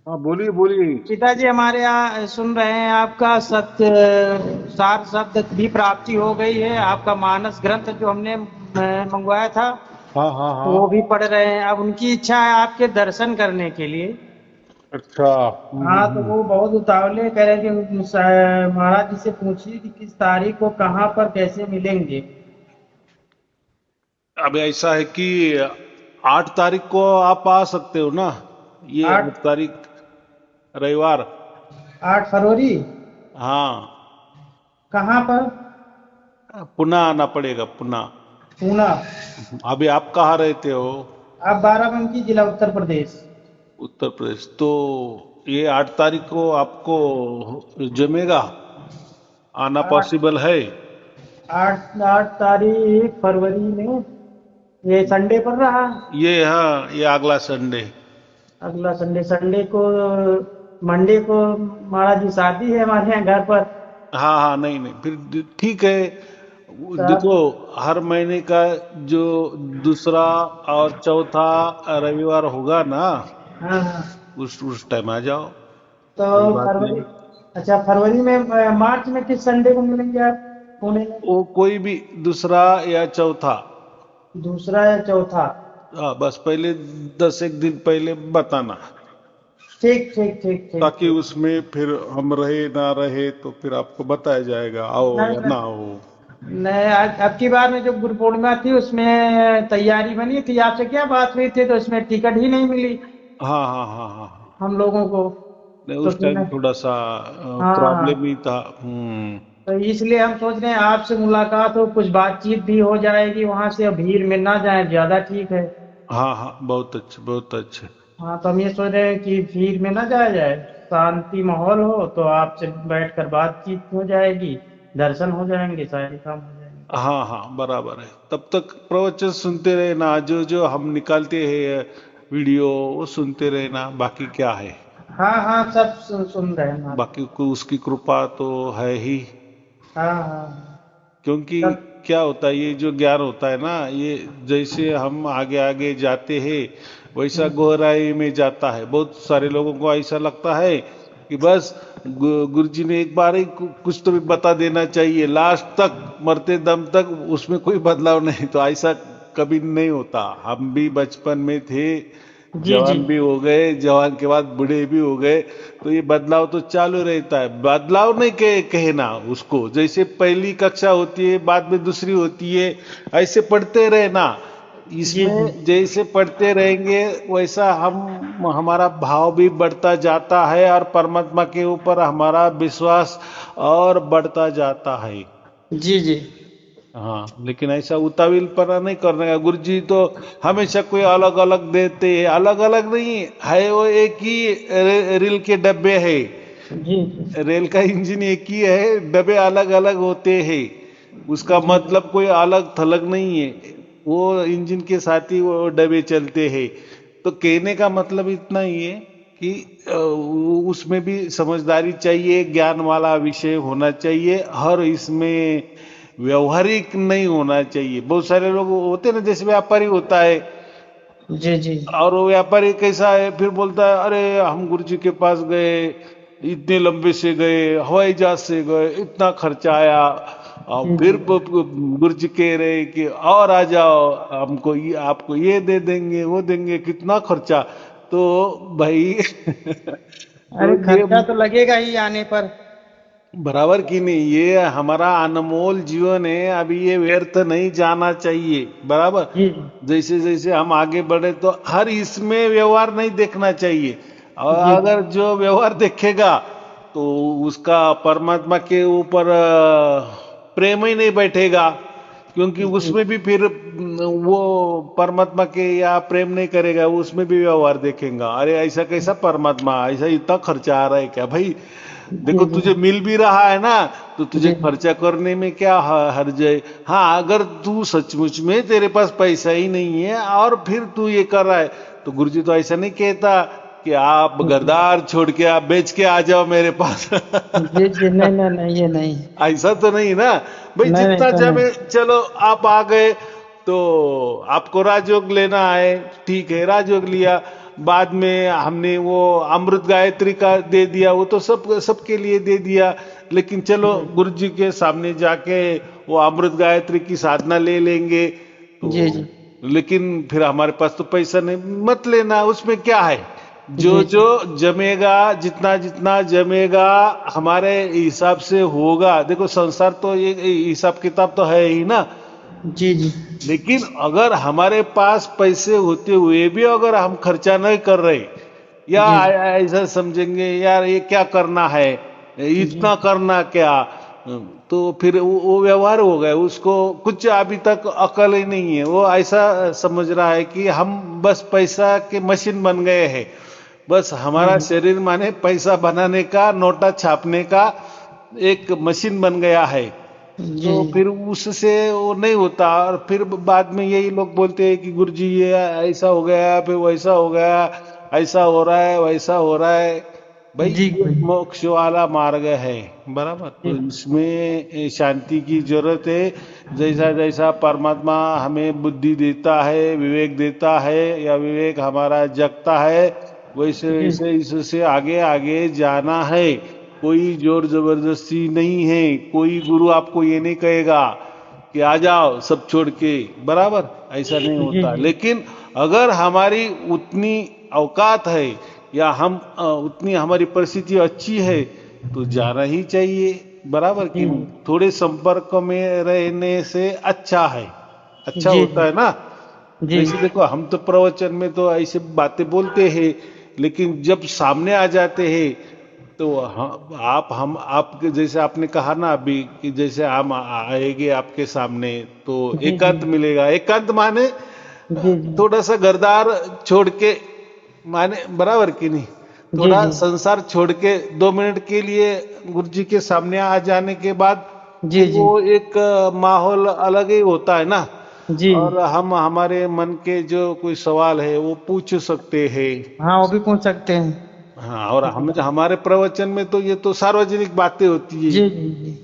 हाँ, बोलिए बोलिए। पिताजी हमारे यहाँ सुन रहे हैं आपका सत्य सार शब्द की प्राप्ति हो गई है। आपका मानस ग्रंथ जो हमने मंगवाया था हाँ हाँ वो हाँ। भी पढ़ रहे हैं। अब उनकी इच्छा है आपके दर्शन करने के लिए। अच्छा। हाँ, तो वो बहुत उतावले कह रहे हैं कि महाराज जी से पूछिए कि किस तारीख को कहाँ पर कैसे मिलेंगे। अब ऐसा है कि 8 तारीख को आप आ सकते हो ना। ये आठ 8 तारीख रविवार। 8 फरवरी। हाँ। कहाँ पर? पुनः आना पड़ेगा पुनः। पूना। अभी आप कहाँ रहते हो? आप बाराबंकी जिला उत्तर प्रदेश। उत्तर प्रदेश तो ये 8 तारीख को आपको जमेगा? आना आठ पॉसिबल है? आठ 8 तारीख फरवरी में ये संडे पड़ रहा। ये हाँ, ये अगला संडे। अगला संडे संडे को मंडे को महाराज जी शादी है हमारे यहाँ घर पर। हाँ हाँ, नहीं नहीं, फिर ठीक है। तो देखो, आप। हर महीने का जो दूसरा और चौथा रविवार होगा ना, हाँ हाँ। उस टाइम आ जाओ। तो कोई बात फरवरी। नहीं। अच्छा, फरवरी में मार्च में किस संडे को मिलेंगे आप पुणे में? वो कोई भी दूसरा या चौथा। दूसरा या चौथा? हाँ, बस पहले 10 एक दिन पहले बताना, ठीक ठीक ठीक ठीक ताकि ठीक। उसमें फिर हम रहे ना रहे तो फिर आपको बताया जाएगा आओ नहीं या ना नहीं आओ। नहीं, अब की बार में जो गुरु पूर्णिमा थी उसमें तैयारी बनी थी, आपसे क्या बात हुई थी, तो इसमें टिकट ही नहीं मिली हाँ हाँ हाँ हाँ हाँ। हम लोगों को। नहीं, तो उस फिर टाइम मैं। थोड़ा सा हाँ प्रॉब्लम हाँ। ही था। हम्म। तो इसलिए हम सोच रहे हैं आपसे मुलाकात हो, कुछ बातचीत भी हो जाएगी वहां से, अब भीड़ में ना जाए ज्यादा ठीक है। हाँ हाँ, बहुत अच्छे बहुत अच्छे। हाँ, तो हम ये सोच रहे हैं कि भीड़ में ना जाया जाए, शांति माहौल हो तो आपसे बैठकर बातचीत हो जाएगी, दर्शन हो जाएंगे, सारे काम हो जाएंगे। हाँ हाँ, बराबर है। तब तक प्रवचन सुनते रहना, जो जो हम निकालते हैं वीडियो, वो सुनते रहना, बाकी क्या है। हाँ हाँ, सब सुन रहे हैं आप। बाकी को उसकी कृपा तो है ही। हाँ हाँ। क्योंकि सब। क्या होता है, ये जो ज्ञान होता है ना, ये जैसे हम आगे आगे जाते हैं वैसा हम्म। गहराई में जाता है। बहुत सारे लोगों को ऐसा लगता है कि बस गुरु जी ने एक बार ही कुछ तो भी बता देना चाहिए, लास्ट तक मरते दम तक उसमें कोई बदलाव नहीं। तो ऐसा कभी नहीं होता। हम भी बचपन में थे, जी जी। जवान भी हो गए, जवान के बाद बूढ़े भी हो गए, तो ये बदलाव तो चालू रहता है। बदलाव नहीं कहना उसको, जैसे पहली कक्षा होती है बाद में दूसरी होती है, ऐसे पढ़ते रहना। जी जी। इसमें जैसे पढ़ते रहेंगे वैसा हम हमारा भाव भी बढ़ता जाता है और परमात्मा के ऊपर हमारा विश्वास और बढ़ता जाता है। जी जी। हाँ, लेकिन ऐसा उतावलपना नहीं करने का। गुरु जी तो हमेशा कोई अलग अलग देते हैं, अलग अलग नहीं है, वो एक ही रेल के डब्बे है। जी जी। रेल का इंजन एक ही है, डब्बे अलग अलग होते हैं। उसका जी जी। मतलब कोई अलग थलग नहीं है। वो इंजन के साथ ही वो डब्बे चलते हैं। तो कहने का मतलब इतना ही है कि उसमें भी समझदारी चाहिए, ज्ञान वाला विषय होना चाहिए, हर इसमें व्यवहारिक नहीं होना चाहिए। बहुत सारे लोग होते हैं ना, जैसे व्यापारी होता है, जी जी। और वो व्यापारी कैसा है, फिर बोलता है अरे हम गुरु जी के पास गए, इतने लंबे से गए, हवाई जहाज से गए, इतना खर्चा आया, और जी फिर जी। गुरु जी कह रहे कि और आ जाओ, हमको ये आपको ये दे देंगे वो देंगे, कितना खर्चा। तो भाई तो अरे ये खर्चा तो लगेगा ही आने पर। बराबर की नहीं, ये हमारा अनमोल जीवन है, अभी ये व्यर्थ नहीं जाना चाहिए। बराबर। जी जी। जैसे जैसे हम आगे बढ़े तो हर इसमें व्यवहार नहीं देखना चाहिए। और जी जी। अगर जो व्यवहार देखेगा तो उसका परमात्मा के ऊपर प्रेम ही नहीं बैठेगा। क्योंकि जी उसमें भी फिर वो परमात्मा के या प्रेम नहीं करेगा, उसमें भी व्यवहार देखेगा। अरे ऐसा कैसा परमात्मा, ऐसा इतना खर्चा आ रहा है क्या भाई? जी। देखो, जी तुझे मिल भी रहा है ना, तो तुझे जी। खर्चा करने में क्या हर्ज है? हाँ, अगर तू सचमुच में तेरे पास पैसा ही नहीं है और फिर तू ये कर रहा है, तो गुरुजी तो ऐसा नहीं कहता कि आप घरदार छोड़ के आप बेच के आ जाओ मेरे पास। जी जी। नहीं नहीं नहीं, ये नहीं। ऐसा तो नहीं ना भाई। नहीं जितना ऐसा जमे, नहीं। चलो आप आ गए तो आपको राजयोग लेना है, ठीक है, राजयोग लिया। बाद में हमने वो अमृत गायत्री का दे दिया, वो तो सबके लिए दे दिया। लेकिन चलो गुरु जी के सामने जाके वो अमृत गायत्री की साधना ले लेंगे तो, जी जी लेकिन फिर हमारे पास तो पैसा नहीं, मत लेना, उसमें क्या है। जो जी जो जमेगा, जितना जितना जमेगा हमारे हिसाब से होगा। देखो संसार तो ये हिसाब किताब तो है ही ना। जी जी लेकिन अगर हमारे पास पैसे होते हुए भी अगर हम खर्चा नहीं कर रहे, या जी जी ऐसा समझेंगे यार ये क्या करना है, इतना करना क्या, तो फिर वो व्यवहार हो गए, उसको कुछ अभी तक अकल ही नहीं है। वो ऐसा समझ रहा है कि हम बस पैसा के मशीन बन गए हैं। बस हमारा जी शरीर माने पैसा बनाने का, नोटा छापने का एक मशीन बन गया है। जी तो फिर उससे वो नहीं होता। और फिर बाद में यही लोग बोलते हैं कि गुरुजी ये ऐसा हो गया, फिर वैसा हो गया, ऐसा हो रहा है, वैसा हो रहा है। भाई जी ये मोक्ष वाला मार्ग है, बराबर। तो इसमें शांति की जरूरत है। जैसा जैसा परमात्मा हमें बुद्धि देता है, विवेक देता है, या विवेक हमारा जगता है, वैसे जी वैसे इससे आगे आगे जाना है। कोई जोर जबरदस्ती नहीं है। कोई गुरु आपको ये नहीं कहेगा कि आ जाओ सब छोड़ के, बराबर, ऐसा नहीं जी होता। जी लेकिन अगर हमारी उतनी औकात है, या हम उतनी हमारी परिस्थिति अच्छी है, तो जाना ही चाहिए, बराबर कि नहीं। थोड़े संपर्क में रहने से अच्छा है, अच्छा जी होता है ना। जी जैसे देखो हम तो प्रवचन में तो ऐसे बातें बोलते हैं, लेकिन जब सामने आ जाते हैं तो हम आपके जैसे आपने कहा ना अभी कि जैसे हम आएंगे आपके सामने तो जी जी एकांत मिलेगा। एकांत माने जी जी थोड़ा सा घरदार छोड़ के, माने बराबर कि नहीं, जी थोड़ा जी संसार छोड़ के 2 मिनट के लिए गुरु जी के सामने आ जाने के बाद जी जी वो एक माहौल अलग ही होता है ना। जी और हम हमारे मन के जो कोई सवाल है वो पूछ सकते हैं। हाँ वो भी पूछ सकते हैं। हाँ, और हम हमारे प्रवचन में तो ये तो सार्वजनिक बातें होती है। जी जी जी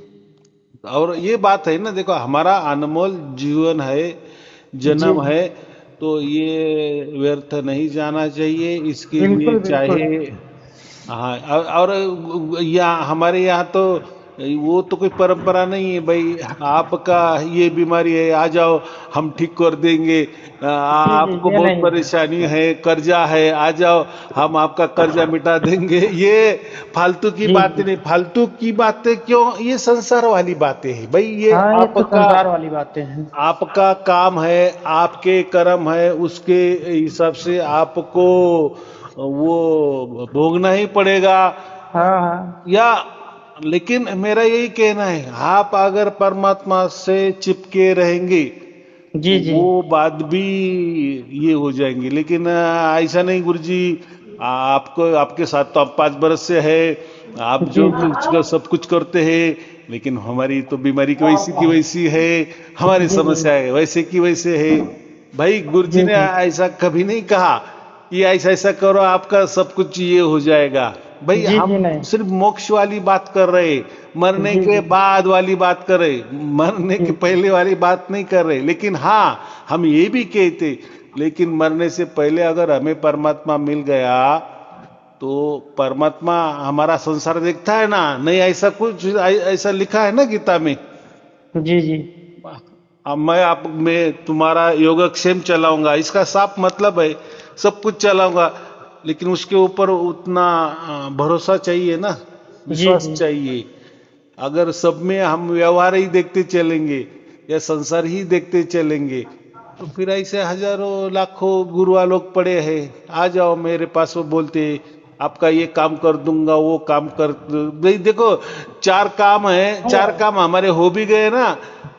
और ये बात है ना, देखो हमारा अनमोल जीवन है, जी जन्म है, तो ये व्यर्थ नहीं जाना चाहिए। इसके लिए बिल्कुल बिल्कुल चाहे, हाँ, और यहाँ हमारे यहाँ तो वो तो कोई परंपरा नहीं है भाई, आपका ये बीमारी है आ जाओ हम ठीक कर देंगे, जी जी आपको ये बहुत नहीं परेशानी है, कर्जा है आ जाओ हम आपका कर्जा मिटा देंगे। ये फालतू की जी बातें जी नहीं, फालतू की बातें क्यों, ये संसार वाली बातें हैं भाई। ये हाँ ये तो आपका संसार वाली बातें हैं। आपका काम है, आपके कर्म है, उसके हिसाब से आपको वो भोगना ही पड़ेगा। हाँ हाँ या लेकिन मेरा यही कहना है, आप अगर परमात्मा से चिपके रहेंगे जी तो जी वो बात भी ये हो जाएंगी। लेकिन ऐसा नहीं गुरुजी, आपको आपके साथ तो आप 5 बरस से है, आप जी जो जी कुछ सब कुछ करते हैं, लेकिन हमारी तो बीमारी की वैसी है, हमारी जी जी समस्या है वैसे की वैसे है। भाई गुरुजी जी ने जी ऐसा कभी नहीं कहा कि ऐसा ऐसा करो आपका सब कुछ ये हो जाएगा। भाई जी हम जी नहीं सिर्फ मोक्ष वाली बात कर रहे, मरने जी के जी बाद वाली बात कर रहे, मरने के जी पहले वाली बात नहीं कर रहे। लेकिन हाँ, हम ये भी कहते, लेकिन मरने से पहले अगर हमें परमात्मा मिल गया तो परमात्मा हमारा संसार देखता है ना, नहीं ऐसा कुछ ऐसा लिखा है ना गीता में, जी जी अब मैं तुम्हारा योगक्षेम चलाऊंगा, इसका साफ मतलब है सब कुछ चलाऊंगा। लेकिन उसके ऊपर उतना भरोसा चाहिए ना, जी विश्वास जी चाहिए। अगर सब में हम व्यवहार ही देखते चलेंगे या संसार ही देखते चलेंगे, तो फिर ऐसे हजारों लाखों गुरुआ लोग पड़े हैं, आ जाओ मेरे पास, वो बोलते आपका ये काम कर दूंगा, वो काम कर भाई देखो 4 काम है, 4 काम हमारे हो भी गए ना,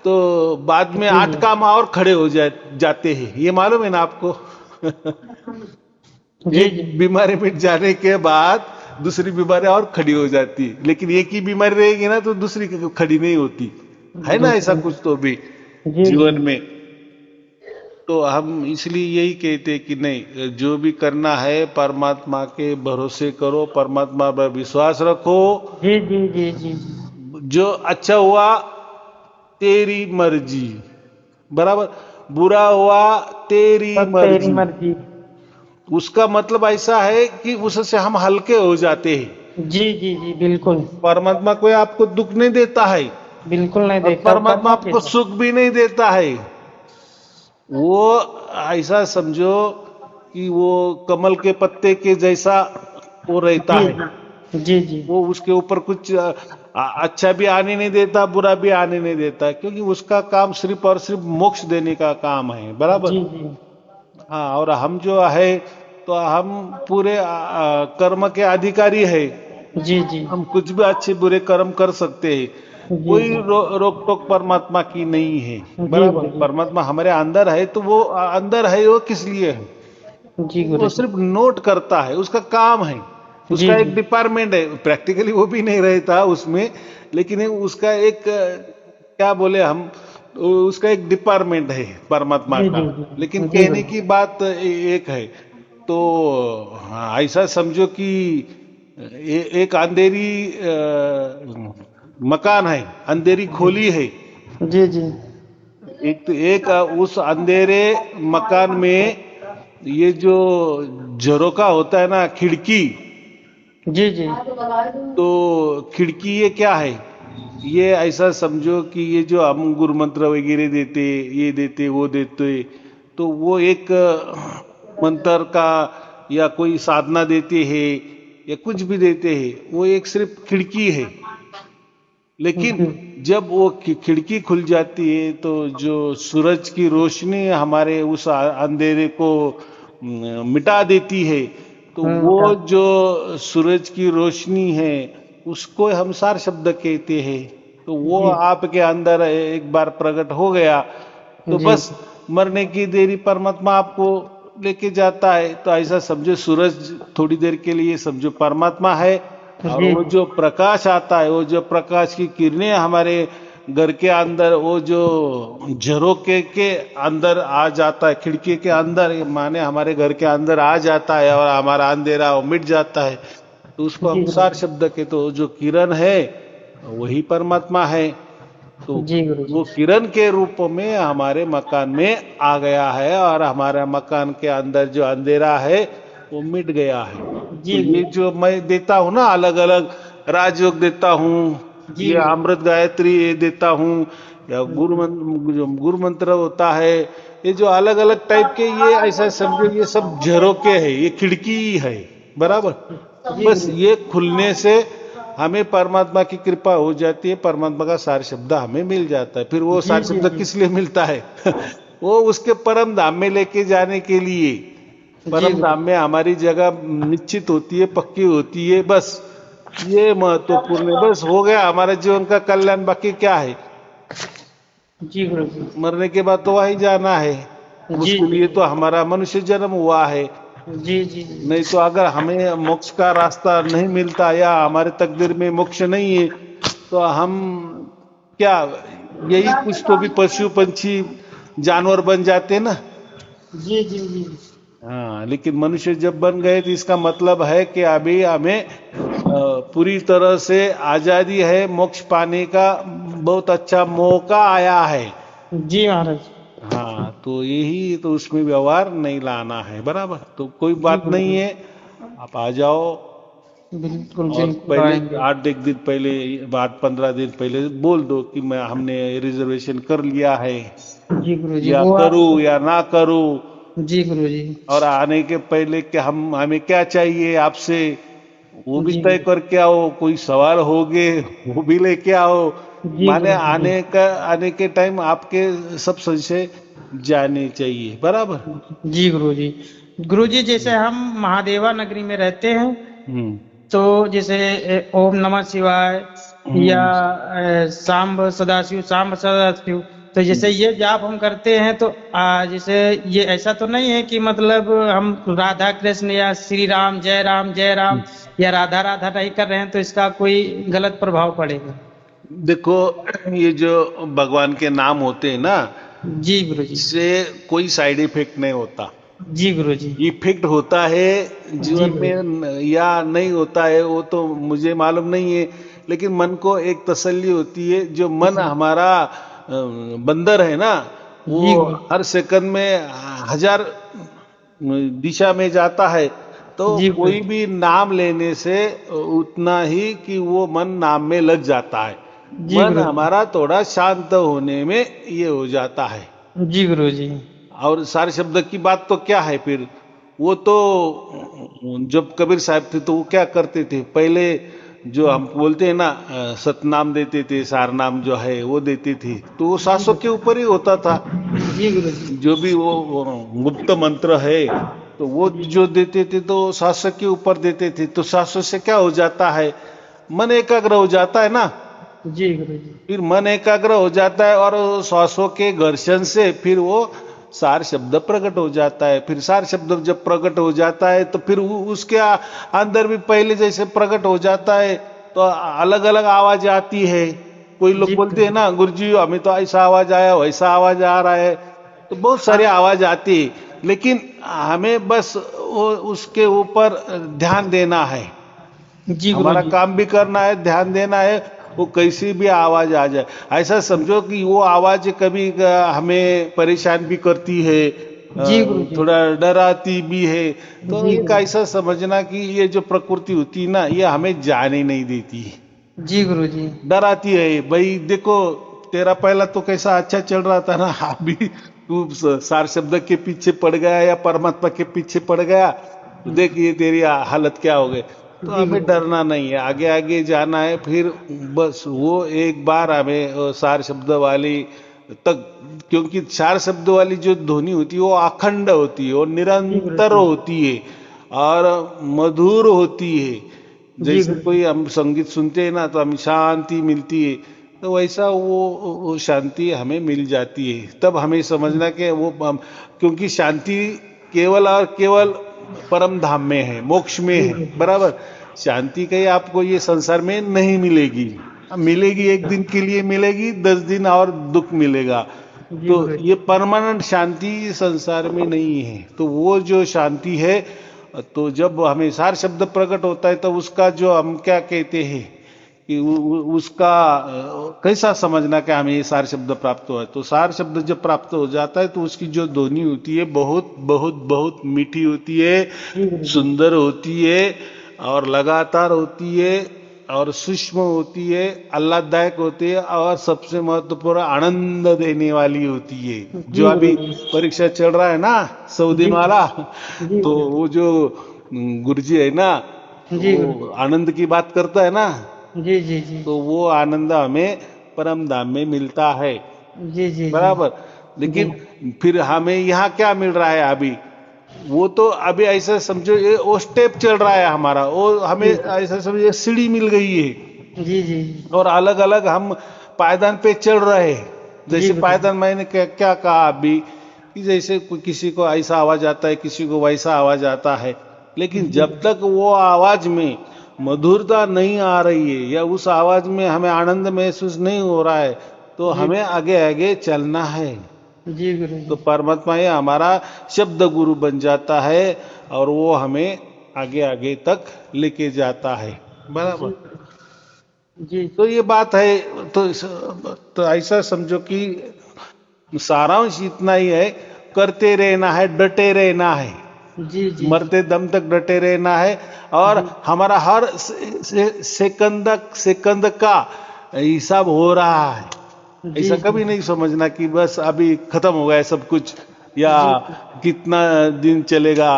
तो बाद में जी 8 काम और खड़े हो जाते हैं, ये मालूम है ना आपको। जी एक जी बीमारी मिट जाने के बाद दूसरी बीमारी और खड़ी हो जाती, लेकिन एक ही बीमारी रहेगी ना तो दूसरी खड़ी नहीं होती, है ना ऐसा दूसरी कुछ तो भी जी जी जीवन में। तो हम इसलिए यही कहते हैं कि नहीं, जो भी करना है परमात्मा के भरोसे करो, परमात्मा पर विश्वास रखो। जी जी जी जी जो अच्छा हुआ तेरी मर्जी, बराबर, बुरा हुआ तेरी सब तेरी मर्जी। मर्जी। उसका मतलब ऐसा है कि उससे हम हल्के हो जाते हैं। जी जी जी बिल्कुल। परमात्मा कोई आपको दुख नहीं देता है बिल्कुल नहीं और देखता, वो परमात्मा कर्मों के आपको साथ। सुख भी नहीं देता है। वो ऐसा समझो कि वो कमल के पत्ते के जैसा वो रहता जी है। जी जी वो उसके ऊपर कुछ अच्छा भी आने नहीं देता, बुरा भी आने नहीं देता, क्योंकि उसका काम सिर्फ और सिर्फ मोक्ष देने का काम है, बराबर। जी जी हाँ, और हम जो है तो हम पूरे कर्म के अधिकारी है। जी जी हम कुछ भी अच्छे बुरे कर्म कर सकते हैं। जी कोई जी रोक टोक परमात्मा की नहीं है, जी बराबर। गुरु जी। परमात्मा हमारे अंदर है तो वो अंदर है, वो किस लिए है? जी वो गुरु जी। सिर्फ नोट करता है, उसका काम है। जी उसका जी एक डिपार्टमेंट है, प्रैक्टिकली वो भी नहीं रहता उसमें, लेकिन उसका एक क्या बोले हम, उसका एक डिपार्टमेंट है परमात्मा जी का। जी लेकिन जी जी कहने गुरु। की बात एक है। तो हाँ, ऐसा समझो कि एक अंधेरी मकान है, अंधेरी खोली है। जी जी एक तो एक उस अंधेरे मकान में ये जो झरोका होता है ना, खिड़की, जी जी तो खिड़की ये क्या है? ये ऐसा समझो कि ये जो हम गुरु मंत्र वगैरह देते, ये देते वो देते, तो वो एक मंत्र का या कोई साधना देते हैं या कुछ भी देते हैं, वो एक सिर्फ खिड़की है। लेकिन जी जब वो खिड़की खुल जाती है तो जो सूरज की रोशनी हमारे उस अंधेरे को मिटा देती है, तो वो मिटा। जो सूरज की रोशनी है उसको हम सार शब्द कहते हैं। तो वो जी आपके अंदर एक बार प्रकट हो गया तो जी बस मरने की देरी परमात्मा आपको लेके जाता है। तो ऐसा समझो, सूरज थोड़ी देर के लिए समझो परमात्मा है, और जी वो जो प्रकाश आता है, वो जो प्रकाश की किरणें हमारे घर के अंदर, वो जो झरोके के अंदर आ जाता है, खिड़की के अंदर, माने हमारे घर के अंदर आ जाता है और हमारा अंधेरा वो मिट जाता है, तो उसको जी हम गुरु सार जी। शब्द के, तो जो किरण है वही परमात्मा है। तो जी गुरु जी। वो किरण के रूप में हमारे मकान में आ गया है और हमारा मकान के अंदर जो अंधेरा है वो मिट गया है। तो जी ये गुरु जो मैं देता हूँ ना, अलग अलग राजयोग देता हूँ, जी ये गुरु अमृत गायत्री ये देता हूँ, या जो गुरु मंत्र होता है, ये जो अलग अलग टाइप के, ये ऐसा समझो ये सब झरोके है, ये खिड़की ही है, बराबर। तो जी बस गुरु ये खुलने से हमें परमात्मा की कृपा हो जाती है, परमात्मा का सार शब्द हमें मिल जाता है। फिर वो जी सार जी शब्द जी किस लिए मिलता है? वो उसके परम धाम में लेके जाने के लिए। जी परम गुरु धाम में हमारी जगह निश्चित होती है, पक्की होती है, बस ये महत्वपूर्ण है। बस हो गया हमारे जीवन का कल्याण, बाकी क्या है? जी गुरु जी। मरने के बाद तो वहीं जाना है, जी उसके जी लिए तो हमारा मनुष्य जन्म हुआ है। जी जी जी नहीं तो अगर हमें मोक्ष का रास्ता नहीं मिलता या हमारे तकदीर में मोक्ष नहीं है, तो हम क्या, यही कुछ तो भी पशु पंछी जानवर बन जाते ना। जी जी जी हाँ, लेकिन मनुष्य जब बन गए तो इसका मतलब है कि अभी हमें पूरी तरह से आजादी है, मोक्ष पाने का बहुत अच्छा मौका आया है। जी महाराज। हाँ, तो यही तो, उसमें व्यवहार नहीं लाना है, बराबर। तो कोई जी बात गुरु नहीं जी। है, आप आ जाओ। बिल्कुल और बिल्कुल पहले आएंगे। 8 एक दिन पहले, 8 15 दिन पहले बोल दो कि मैं हमने रिजर्वेशन कर लिया है, जी गुरु जी या वो आप। करूं या ना करूं। जी गुरु जी। और आने के पहले कि हमें क्या चाहिए आपसे, वो भी जी तय गुरु करके आओ। कोई सवाल होगे वो भी लेके आओ। जी माने गुरु जी। आने के टाइम आपके सब संशय जाने चाहिए, बराबर। जी गुरु जी। गुरु जी जैसे हम महादेवा नगरी में रहते हैं, हम्म तो जैसे ओम नमः शिवाय या हम्म सांब सदाशिव, तो जैसे ये जाप हम करते हैं तो जैसे ये ऐसा तो नहीं है कि मतलब हम राधा कृष्ण या जय राम या राधा राधा नहीं कर रहे हैं तो इसका कोई गलत प्रभाव पड़ेगा? देखो, ये जो भगवान के नाम होते हैं ना, जी गुरु जी। इससे कोई साइड इफेक्ट नहीं होता। जी गुरु जी। इफेक्ट होता है जी जीवन गुरु जी। में या नहीं होता है, वो तो मुझे मालूम नहीं है। लेकिन मन को एक तसल्ली होती है। जो मन जी हमारा बंदर है ना, वो जी गुरु हर सेकंड में 1000 दिशा में जाता है तो जी कोई भी नाम लेने से उतना ही कि वो मन नाम में लग जाता है, जी मन गुरु हमारा थोड़ा शांत होने में ये हो जाता है। जी गुरु जी। और सार शब्द की बात तो क्या है फिर, वो तो जब कबीर साहब थे तो वो क्या करते थे पहले, जो हम बोलते हैं ना सतनाम देते थे, सार नाम जो है वो देते थे, तो वो जी 700 के ऊपर ही होता था। जी गुरु जी। जो भी वो गुप्त मंत्र है तो वो जो देते थे तो 700 के ऊपर देते थे, तो 700 से क्या हो जाता है, मन एकाग्र हो जाता है ना। जी गुरु जी। फिर मन एकाग्र हो जाता है और श्वासों के घर्षण से फिर वो सार शब्द प्रकट हो जाता है। फिर सार शब्द जब प्रकट हो जाता है तो फिर उसके अंदर भी पहले जैसे प्रकट हो जाता है तो अलग अलग आवाज आती है। कोई लोग जी बोलते हैं ना गुरुजी हमें तो ऐसा आवाज आया वैसा आवाज आ रहा है, तो बहुत सारी आवाज आती है, लेकिन हमें बस वो उसके ऊपर ध्यान देना है, जी गुरु हमारा जी। काम भी करना है, ध्यान देना है। वो कैसी भी आवाज आ जाए, ऐसा समझो कि वो आवाज कभी हमें परेशान भी करती है, जी गुरु जी। थोड़ा डराती भी है। तो जी एक गुरु ऐसा समझना कि ये जो प्रकृति होती है ना ये हमें जाने नहीं देती है, जी गुरु जी। डराती है। भाई देखो तेरा पहला तो कैसा अच्छा चल रहा था ना, अभी तू सार शब्द के पीछे पड़ गया या परमात्मा के पीछे पड़ गया तो देख ये तेरी हालत क्या हो गई। तो जी हमें गुरु डरना नहीं है, आगे आगे जाना है। फिर बस वो एक बार हमें सार शब्द वाली तक, क्योंकि सार शब्द वाली जो ध्वनि होती है वो अखंड होती है और जी गुरु निरंतर जी। होती है और मधुर होती है। जी जैसे गुरु जी। कोई हम संगीत सुनते हैं ना तो हमें शांति मिलती है, तो वैसा वो शांति हमें मिल जाती है। तब हमें समझना कि वो क्योंकि शांति केवल और केवल परम धाम में है, मोक्ष में जी है, गुरु जी। बराबर। शांति कहीं आपको ये संसार में नहीं मिलेगी, मिलेगी एक दिन के लिए मिलेगी, 10 दिन और दुख मिलेगा। जी तो गुरु ये जी। परमानेंट शांति संसार में नहीं है। तो वो जो शांति है, तो जब हमें सार शब्द प्रकट होता है तो उसका जो हम क्या कहते हैं कि उसका कैसा समझना कि हमें ये सार शब्द प्राप्त हुआ है। तो सार शब्द जब प्राप्त हो जाता है तो उसकी जो ध्वनि होती है बहुत बहुत बहुत मीठी होती है, जी गुरु जी। सुंदर होती है और लगातार होती है और सूक्ष्म होती है, आह्लाददायक होती है और सबसे महत्वपूर्ण आनंद देने वाली होती है। जो जी गुरु अभी जी। परीक्षा चल रहा है ना 100 दिन जी वाला, जी तो गुरु वो जो गुरुजी है ना जी। जी गुरु वो आनंद की बात करता है ना, जी। जी जी। तो वो आनंद हमें परम धाम में मिलता है, जी जी जी। बराबर। जी लेकिन फिर हमें यहाँ क्या मिल रहा है अभी, वो तो अभी ऐसा समझो ये वो स्टेप चल रहा है हमारा, वो हमें जी ऐसा समझो सीढ़ी मिल गई है जी जी। और अलग अलग हम पायदान पे चढ़ रहे हैं। जी जैसे गुरु जी। पायदान मैंने क्या कहा अभी कि जैसे किसी को ऐसा आवाज आता है, किसी को वैसा आवाज आता है, लेकिन जी जब तक वो आवाज में मधुरता नहीं आ रही है या उस आवाज में हमें आनंद महसूस नहीं हो रहा है तो जी हमें आगे आगे चलना है। जी गुरु तो जी। परमात्मा ये हमारा शब्द गुरु बन जाता है और वो हमें आगे आगे तक लेके जाता है, जी बराबर। जी। तो ये बात है। तो ऐसा समझो कि सारांश इतना ही है, करते रहना है, डटे रहना है, जी जी। मरते दम तक डटे रहना है और जी हमारा हर सेकंद सेकंद का हिसाब हो रहा है। जी ऐसा जी। कभी नहीं समझना कि बस अभी खत्म हो गया सब कुछ या जी कितना दिन चलेगा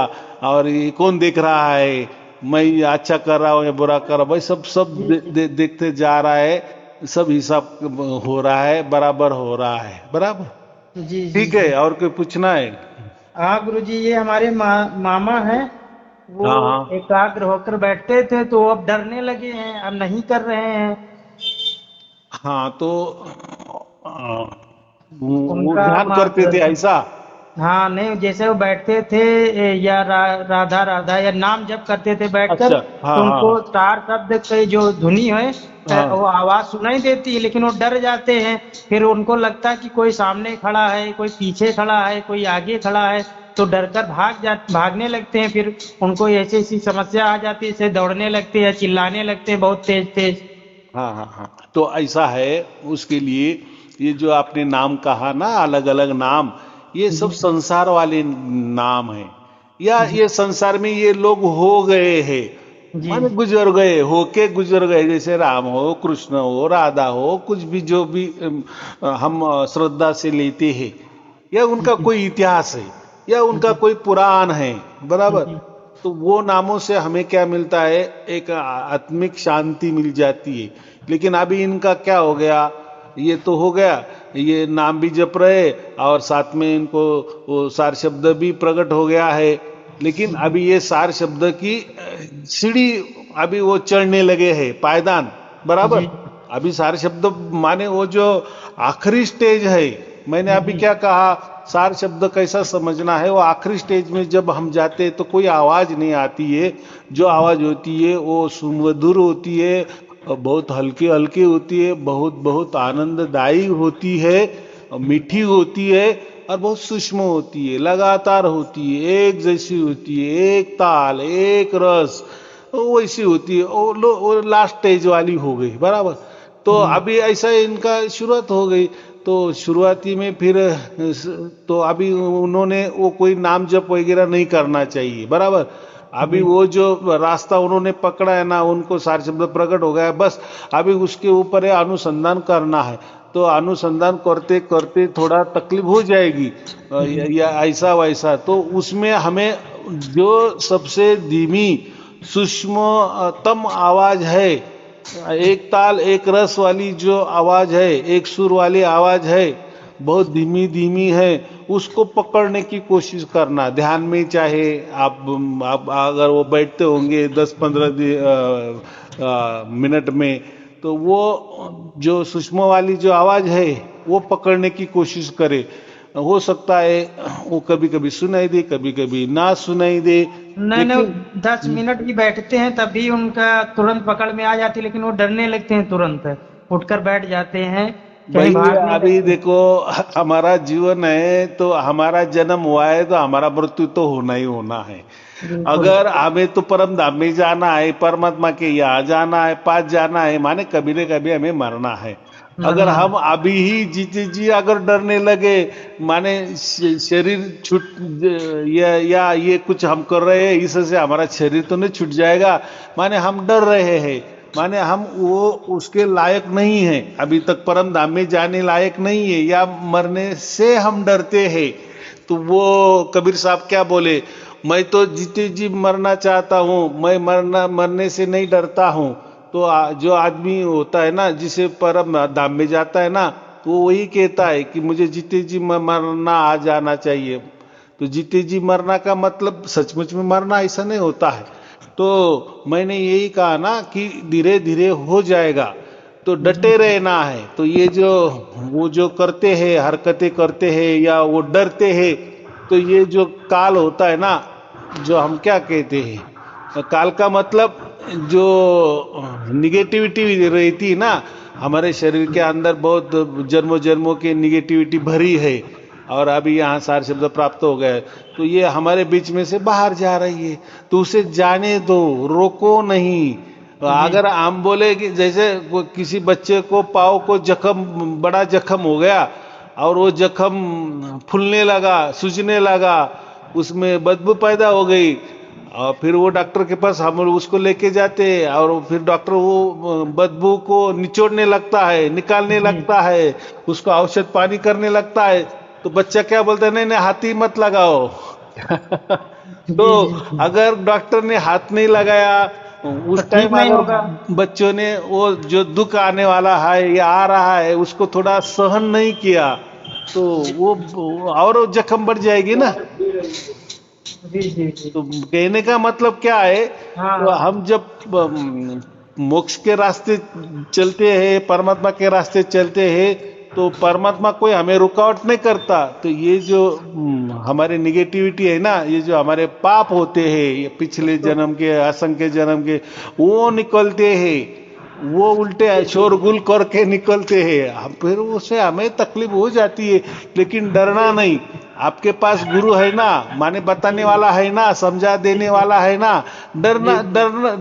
और ये कौन देख रहा है, मैं ये अच्छा कर रहा हूँ या बुरा कर रहा हूँ। भाई सब जी जी। देखते जा रहा है, सब हिसाब हो रहा है, बराबर हो रहा है, बराबर। जी जी ठीक है, जी। और कोई पूछना है? हाँ गुरु जी, ये हमारे मामा हैं, वो हाँ हाँ एकाग्र होकर बैठते थे तो अब डरने लगे हैं, अब नहीं कर रहे हैं। हाँ। तो वो उनका ध्यान करते थे मार्गदर्शन। ऐसा। हाँ नहीं, जैसे वो बैठते थे या राधा राधा या नाम जप करते थे बैठकर, अच्छा हाँ तो हाँ उनको तार शब्द की जो धुनी है वो हाँ आवाज सुनाई देती है, लेकिन वो डर जाते हैं। फिर उनको लगता है कि कोई सामने खड़ा है, कोई पीछे खड़ा है, कोई आगे खड़ा है, तो डरकर भागने लगते हैं। फिर उनको ऐसी ऐसी समस्या आ जाती है, जैसे दौड़ने लगते हैं, चिल्लाने लगते हैं बहुत तेज तेज। हाँ हाँ हाँ। तो ऐसा है, उसके लिए ये जो आपने नाम कहा ना, अलग अलग नाम, ये सब जी संसार वाले नाम है। या जी ये संसार में ये लोग हो गए हैं, जी माने गुजर गए, होके गुजर गए, जैसे राम हो, कृष्ण हो, राधा हो, कुछ भी जो भी हम श्रद्धा से लेते हैं, या उनका जी कोई इतिहास है, या उनका जी कोई पुराण है, बराबर। जी तो वो नामों से हमें क्या मिलता है, एक आत्मिक शांति मिल जाती है। लेकिन अभी इनका क्या हो गया, ये तो हो गया, ये नाम भी जप रहे और साथ में इनको वो सार शब्द भी प्रकट हो गया है। लेकिन जी अभी ये सार शब्द की सीढ़ी अभी वो चढ़ने लगे हैं, पायदान, बराबर। जी अभी सार शब्द माने वो जो आखिरी स्टेज है। मैंने अभी जी क्या कहा, सार शब्द कैसा समझना है, वो आखिरी स्टेज में जब हम जाते हैं तो कोई आवाज नहीं आती है, जो आवाज होती है वो सुमधुर होती है, बहुत हल्की हल्की होती है, बहुत बहुत आनंददायी होती है, मीठी होती है, और बहुत सूक्ष्म होती है, लगातार होती है, एक जैसी होती है, एक ताल एक रस वैसी होती है। वो लास्ट स्टेज वाली हो गई, बराबर। तो जी अभी ऐसा इनका शुरुआत हो गई। तो शुरुआती में फिर तो अभी उन्होंने वो कोई नाम जप वगैरह नहीं करना चाहिए, बराबर। अभी जी वो जो रास्ता उन्होंने पकड़ा है ना, उनको सार शब्द प्रकट हो गया है, बस अभी उसके ऊपर है अनुसंधान करना है। तो अनुसंधान करते करते थोड़ा तकलीफ हो जाएगी, जी या ऐसा वैसा, तो उसमें हमें जो सबसे धीमी सूक्ष्मतम आवाज है, एक ताल एक रस वाली जो आवाज है, एक सुर वाली आवाज है, बहुत धीमी धीमी है, उसको पकड़ने की कोशिश करना ध्यान में। चाहे आप अगर वो बैठते होंगे 10-15 मिनट में, तो वो जो सूक्ष्म वाली जो आवाज है वो पकड़ने की कोशिश करे। हो सकता है वो कभी कभी सुनाई दे, कभी कभी ना सुनाई दे, नहीं लेकिन नहीं 10 मिनट भी बैठते हैं तभी उनका तुरंत पकड़ में आ जाती है, लेकिन वो डरने लगते हैं, तुरंत उठकर बैठ जाते हैं, कहीं भाई भागने अभी लगते हैं। देखो, हमारा जीवन है तो हमारा जन्म हुआ है तो हमारा मृत्यु तो होना ही होना है। बिल्कुल अगर हमें तो परम धाम में जाना है, परमात्मा के यहाँ जाना है, पास जाना है, माने कभी न कभी हमें मरना है। अगर मरना हम है। अभी ही जीते जी अगर डरने लगे, माने शरीर छूट, या ये कुछ हम कर रहे हैं इससे हमारा शरीर तो नहीं छूट जाएगा, माने हम डर रहे हैं, माने हम वो उसके लायक नहीं है, अभी तक परम धाम में जाने लायक नहीं है, या मरने से हम डरते हैं। तो वो कबीर साहब क्या बोले, मैं तो जीते जी मरना चाहता हूँ, मैं मरने से नहीं डरता हूँ। तो जो आदमी होता है ना, जिसे परम धाम में जाता है ना, तो वो वही कहता है कि मुझे जीते जी मरना आ जाना चाहिए। तो जीते जी मरना का मतलब सचमुच में मरना ऐसा नहीं होता है। तो मैंने यही कहा ना कि धीरे धीरे हो जाएगा, तो जी डटे रहना है। तो ये जो वो जो करते हैं, हरकतें करते हैं या वो डरते हैं, तो ये जो काल होता है ना, जो हम क्या कहते हैं, काल का मतलब जो निगेटिविटी रहती है ना, हमारे शरीर के अंदर बहुत जन्मों जन्मों की निगेटिविटी भरी है, और अभी यहाँ सार शब्द प्राप्त हो गए, तो ये हमारे बीच में से बाहर जा रही है। तो उसे जाने दो, रोको नहीं। जी अगर हम बोले कि जैसे किसी बच्चे को पाँव को जख्म, बड़ा जख्म हो गया, और वो जख्म फूलने लगा, सूजने लगा, उसमें बदबू पैदा हो गई, और फिर वो डॉक्टर के पास हम उसको लेके जाते हैं, और फिर डॉक्टर वो बदबू को निचोड़ने लगता है, निकालने जी लगता है, उसको औषध पानी करने लगता है। तो बच्चा क्या बोलता है, नहीं नहीं हाथ ही मत लगाओ। तो जी जी जी अगर डॉक्टर ने हाथ नहीं लगाया तो उस ठीक टाइम, नहीं अगर होगा। बच्चों ने वो जो दुख आने वाला है या आ रहा है उसको थोड़ा सहन नहीं किया, तो वो और जख्म बढ़ जाएगी ना। जी जी जी तो कहने का मतलब क्या है, तो हाँ हम जब मोक्ष के रास्ते चलते हैं, परमात्मा के रास्ते चलते हैं, तो परमात्मा कोई हमें रुकावट नहीं करता। तो ये जो हमारे निगेटिविटी है ना, ये जो हमारे पाप होते हैं, ये पिछले तो जन्म के, असंख्य जन्म के, वो निकलते हैं, वो उल्टे शोरगुल करके निकलते हैं, फिर उससे हमें तकलीफ हो जाती है। लेकिन डरना नहीं, आपके पास गुरु है ना, माने बताने वाला है ना, समझा देने वाला है ना। जी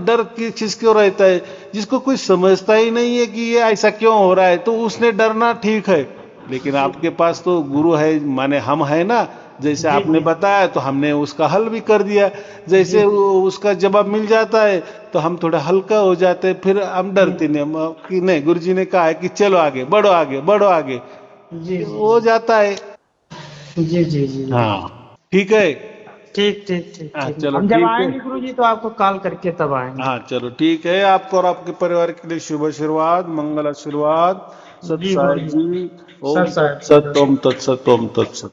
डर किस चीज क्यों रहता है, जिसको कोई समझता ही नहीं है कि ये ऐसा क्यों हो रहा है, तो उसने डरना ठीक है। लेकिन आपके पास तो गुरु है, माने हम है ना, जैसे जी आपने जी बताया तो हमने उसका हल भी कर दिया। जैसे जी उसका जवाब मिल जाता है तो हम थोड़ा हल्का हो जाते हैं, फिर हम जी डरते नहीं कि नहीं, गुरुजी ने कहा है कि चलो आगे बढ़ो, आगे बढ़ो, आगे जी हो जाता है। जी जी जी जी जी। हाँ ठीक है। ठीक ठीक ठीक हाँ ठीक, चलो हम जब ठीक है। आएंगे गुरु जी तो आपको कॉल करके तब आएंगे। हाँ चलो ठीक है, आपको और आपके परिवार के लिए शुभ आशीर्वाद, मंगल आशीर्वाद, सत जी गुरु साई जी। जी। ओम सत साहब तत्सत, ओम तत्सत, ओम तत्सत।